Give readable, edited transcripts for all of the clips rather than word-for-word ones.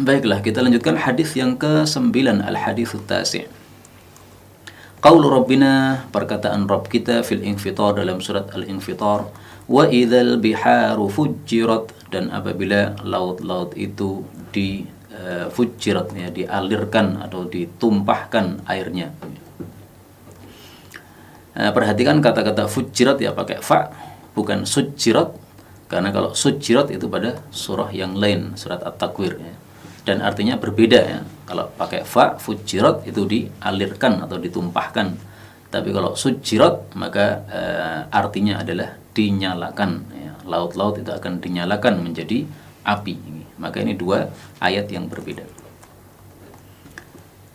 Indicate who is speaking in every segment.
Speaker 1: Baiklah, kita lanjutkan hadis yang ke-9, al-haditsus tasi'. Qaulu Rabbina, perkataan Rabb kita, fil infitar, dalam surat al-infitar, wa idzal biharu fujjirat, dan apabila laut-laut itu fujjirat, ya, dialirkan atau ditumpahkan airnya. Perhatikan kata-kata fujjirat ya pakai fa, bukan sujjirat, karena kalau sujjirat itu pada surah yang lain, surat At-Takwir, ya. Dan artinya berbeda, ya. Kalau pakai fa, fujirat itu dialirkan atau ditumpahkan. Tapi kalau sujirat maka artinya adalah dinyalakan, ya. Laut-laut itu akan dinyalakan menjadi api. Maka ini dua ayat yang berbeda.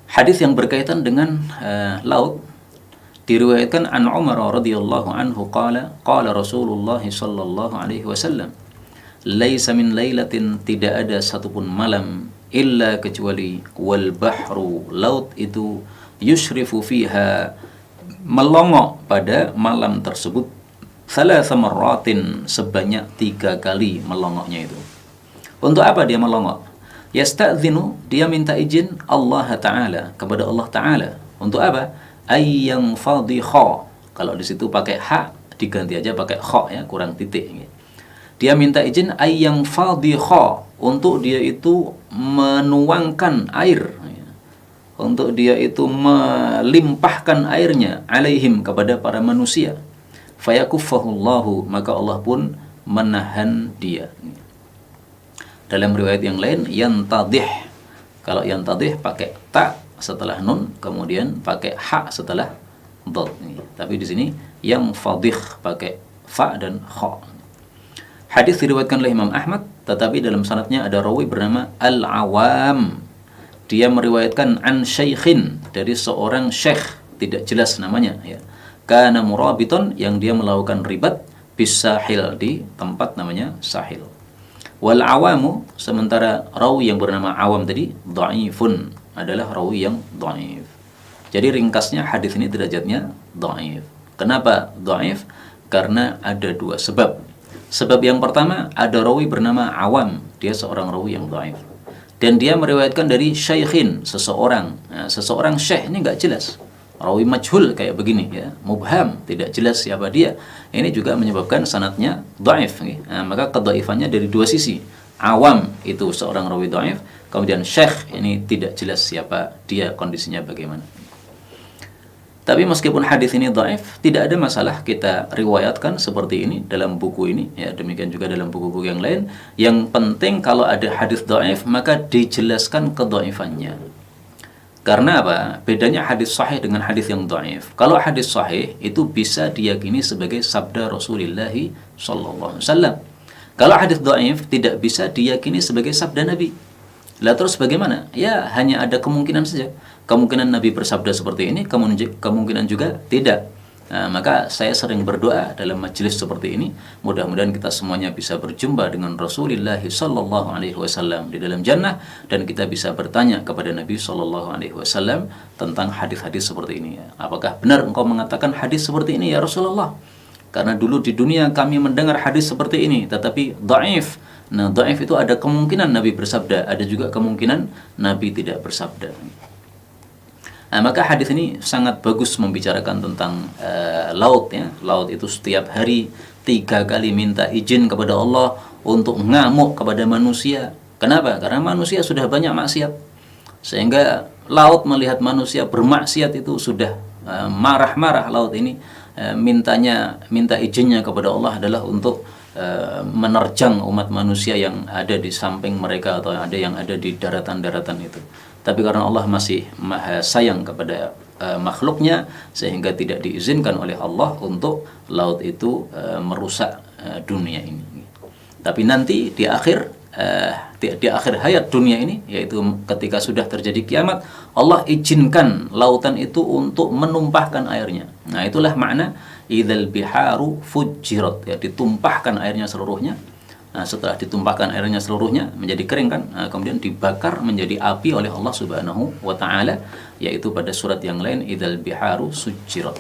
Speaker 1: Hadis yang berkaitan dengan laut diriwayatkan an Umar radhiyallahu anhu qala Rasulullah sallallahu alaihi wasallam, laisa min lailatin, tidak ada satupun malam, illa kecuali wal bahru, laut itu yushrifu fiha, melongok pada malam tersebut, thalatha marratin, sebanyak 3 kali melongoknya itu. Untuk apa dia melongok? Yasta'dzinu, dia minta izin Allah Ta'ala, kepada Allah Ta'ala. Untuk apa? Ayyam fadhiha, kalau di situ pakai ha diganti aja pakai kha, ya, kurang titik. Dia minta izin ayyam fadhiha, untuk dia itu menuangkan air, untuk dia itu melimpahkan airnya, alaihim, kepada para manusia. Fayakuffahullahu, maka Allah pun menahan dia. Dalam riwayat yang lain yantadih, kalau yantadih pakai ta setelah nun, kemudian pakai ha setelah dad. Tapi di sini yang fadih pakai fa dan kha. Hadis diriwayatkan oleh Imam Ahmad, tetapi dalam sanadnya ada rawi bernama Al-Awam. Dia meriwayatkan an syaikhin, dari seorang syekh, tidak jelas namanya, ya. Kana murabiton, yang dia melakukan ribat, bisahil, di tempat namanya sahil. Wal awamu, sementara rawi yang bernama Awam tadi dhaifun, adalah rawi yang dhaif. Jadi ringkasnya hadis ini derajatnya dhaif. Kenapa dhaif? Karena ada 2 sebab. Sebab yang pertama, ada rawi bernama Awam, dia seorang rawi yang dhaif. Dan dia meriwayatkan dari syaikhin, seseorang. Nah, seseorang syekh ini enggak jelas. Rawi majhul kayak begini, ya, mubham, tidak jelas siapa dia. Ini juga menyebabkan sanadnya dhaif, ya. Nah, maka kedhaifannya dari 2 sisi. Awam itu seorang rawi dhaif, kemudian syekh ini tidak jelas siapa dia, kondisinya bagaimana. Tapi meskipun hadis ini dhaif, tidak ada masalah kita riwayatkan seperti ini dalam buku ini, ya, demikian juga dalam buku-buku yang lain. Yang penting kalau ada hadis dhaif maka dijelaskan kedhaifannya. Karena apa? Bedanya hadis sahih dengan hadis yang dhaif. Kalau hadis sahih itu bisa diyakini sebagai sabda Rasulullah sallallahu alaihi wasallam. Kalau hadis dhaif tidak bisa diyakini sebagai sabda Nabi. Lah terus bagaimana? Ya, hanya ada kemungkinan saja. Kemungkinan Nabi bersabda seperti ini, kemungkinan juga tidak. Nah, maka saya sering berdoa dalam majelis seperti ini, mudah-mudahan kita semuanya bisa berjumpa dengan Rasulullah sallallahu alaihi wasallam di dalam jannah, dan kita bisa bertanya kepada Nabi sallallahu alaihi wasallam tentang hadis-hadis seperti ini. Apakah benar engkau mengatakan hadis seperti ini ya Rasulullah? Karena dulu di dunia kami mendengar hadis seperti ini, tetapi dhaif. Nah, dhaif itu ada kemungkinan Nabi bersabda, ada juga kemungkinan Nabi tidak bersabda. Nah, maka hadis ini sangat bagus membicarakan tentang laut, ya. Laut itu setiap hari 3 kali minta izin kepada Allah untuk ngamuk kepada manusia. Kenapa? Karena manusia sudah banyak maksiat. Sehingga laut melihat manusia bermaksiat itu sudah marah-marah laut ini. Minta izinnya kepada Allah adalah untuk menerjang umat manusia yang ada di samping mereka atau ada yang ada di daratan-daratan itu. Tapi karena Allah masih maha sayang kepada makhluknya, sehingga tidak diizinkan oleh Allah untuk laut itu merusak dunia ini. Tapi nanti di akhir hayat dunia ini, yaitu ketika sudah terjadi kiamat, Allah izinkan lautan itu untuk menumpahkan airnya. Nah, itulah makna idzal biharu fujirat, ya, ditumpahkan airnya seluruhnya. Nah, setelah ditumpahkan airnya seluruhnya menjadi kering kan, nah, kemudian dibakar menjadi api oleh Allah Subhanahu wa taala, yaitu pada surat yang lain idzal biharu sujirat.